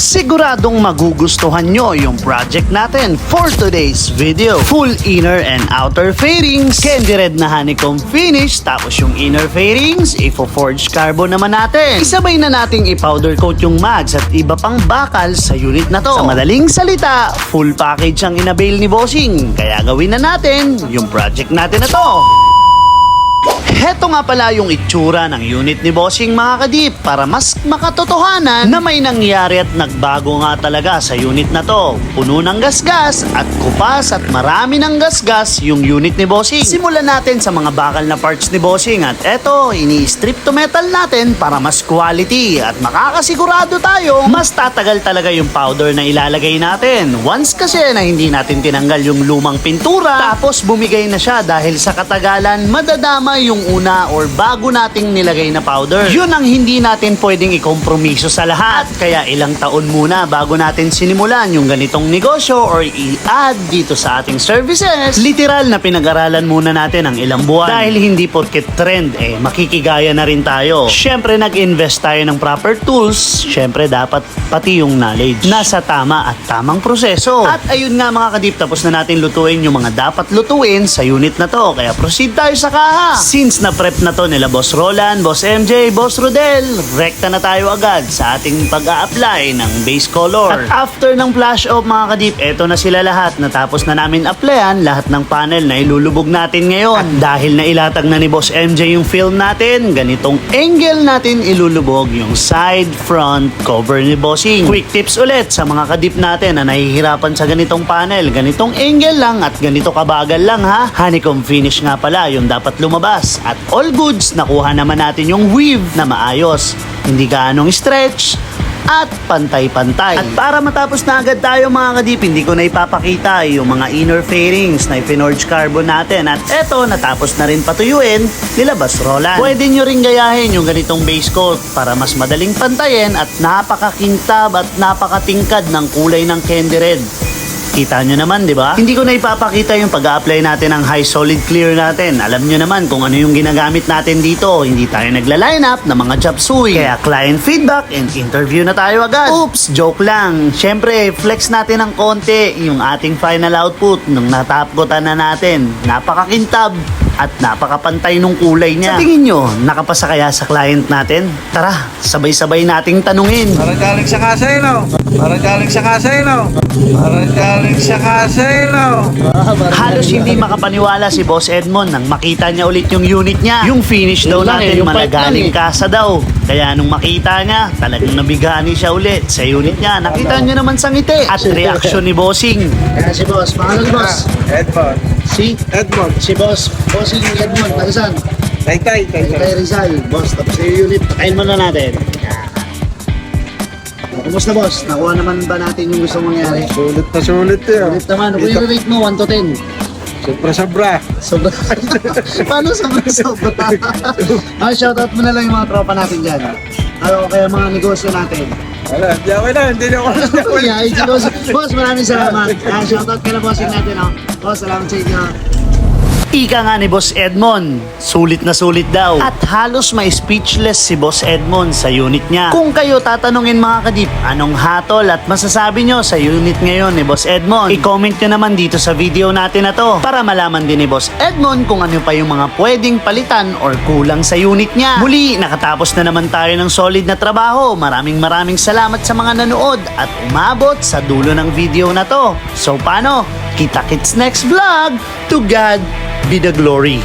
Siguradong magugustuhan nyo yung project natin for today's video. Full inner and outer fairings, candy red na honeycomb finish, tapos yung inner fairings, ifo-forged carbon naman natin. Isabay na nating i-powder coat yung mags at iba pang bakal sa unit na to. Sa madaling salita, full package ang inabail ni Bossing. Kaya gawin na natin yung project natin na to. Heto nga pala yung itsura ng unit ni Bossing mga kadip para mas makatotohanan na may nangyari at nagbago nga talaga sa unit na to. Puno ng gasgas at kupas at marami ng gasgas yung unit ni Bossing. Simulan natin sa mga bakal na parts ni Bossing at eto, ini-strip to metal natin para mas quality at makakasigurado tayo mas tatagal talaga yung powder na ilalagay natin. Once kasi na hindi natin tinanggal yung lumang pintura tapos bumigay na siya dahil sa katagalan madadama yung una or bago nating nilagay na powder. Yun ang hindi natin pwedeng ikompromiso sa lahat. Kaya ilang taon muna bago natin sinimulan yung ganitong negosyo or i-add dito sa ating services. Literal na pinag-aralan muna natin ang ilang buwan. Dahil hindi porket trend makikigaya na rin tayo. Syempre nag-invest tayo ng proper tools. Syempre dapat pati yung knowledge. Nasa tama at tamang proseso. At ayun nga mga kadip, tapos na natin lutuin yung mga dapat lutuin sa unit na to. Kaya proceed tayo sa kaha. Since na-prep na to nila Boss Roland, Boss MJ, Boss Rodel, rekta na tayo agad sa ating pag-a-apply ng base color. At after ng flash off mga kadip, eto na sila lahat. Natapos na namin applyan lahat ng panel na ilulubog natin ngayon. At dahil na ilatag na ni Boss MJ yung film natin, ganitong angle natin ilulubog yung side front cover ni Bossing. Quick tips ulit sa mga kadip natin na nahihirapan sa ganitong panel. Ganitong angle lang at ganito kabagal lang ha. Honeycomb finish nga pala yung dapat lumabas. At all goods, nakuha naman natin yung weave na maayos. Hindi gaanong stretch at pantay-pantay. At para matapos na agad tayo mga kadip, hindi ko na ipapakita yung mga inner fairings na i-forged carbon natin. At eto, natapos na rin patuyuin nila Boss Roland. Pwede nyo rin gayahin yung ganitong base coat para mas madaling pantayin at napakakintab at napakatingkad ng kulay ng candy red. Kita nyo naman, di ba? Hindi ko na ipapakita yung pag-a-apply natin ng high solid clear natin. Alam nyo naman kung ano yung ginagamit natin dito. Hindi tayo nagla-line up ng mga chop suey. Kaya client feedback and interview na tayo agad. Oops, joke lang. Syempre, flex natin ng konti yung ating final output nung natapkotan na natin. Napakakintab at napakapantay nung kulay niya. Sa tingin nyo, nakapasa kaya sa client natin? Tara, sabay-sabay nating tanungin. Parang galing sa kasino. Parang galing sa kasino. Parang galing sa kasino. Halos hindi makapaniwala si Boss Edmond nang makita niya ulit yung unit niya. Yung finish daw natin managaling kasa daw. Kaya nung makita niya, talagang nabigani siya ulit sa unit niya. Nakita niyo naman sa ngiti at reaksyon ni Bossing. Kaya si Boss, pangalan ni Boss? Edmond. Si Edmond. Bossing Edmond, tagasan? Taytay. Kay Rizal, Boss, tapos yung unit, pakain mo na natin. Kumusta Boss? Nakuha naman ba natin yung gusto mangyari? Sulit na sulit yun. Ulit naman, kung yung rate mo, 1 to 10. Sobra-sobra. Sobra. Paano sobra? Shoutout mo na lang yung mga tropa natin dyan. Kaya mga negosyo natin. Wala, hindi ako na. Hindi ako na. Boss, maraming salamat. Shoutout ka na bossing natin. Boss, salamat sa inyo. Ika nga ni Boss Edmond, sulit na sulit daw. At halos may speechless si Boss Edmond sa unit niya. Kung kayo tatanungin mga kadip, anong hatol at masasabi nyo sa unit ngayon ni Boss Edmond? I-comment nyo naman dito sa video natin na to para malaman din ni Boss Edmond kung ano pa yung mga pwedeng palitan or kulang sa unit niya. Muli, nakatapos na naman tayo ng solid na trabaho. Maraming salamat sa mga nanood at umabot sa dulo ng video na to. So paano? Kita-kits next vlog. To God be the glory.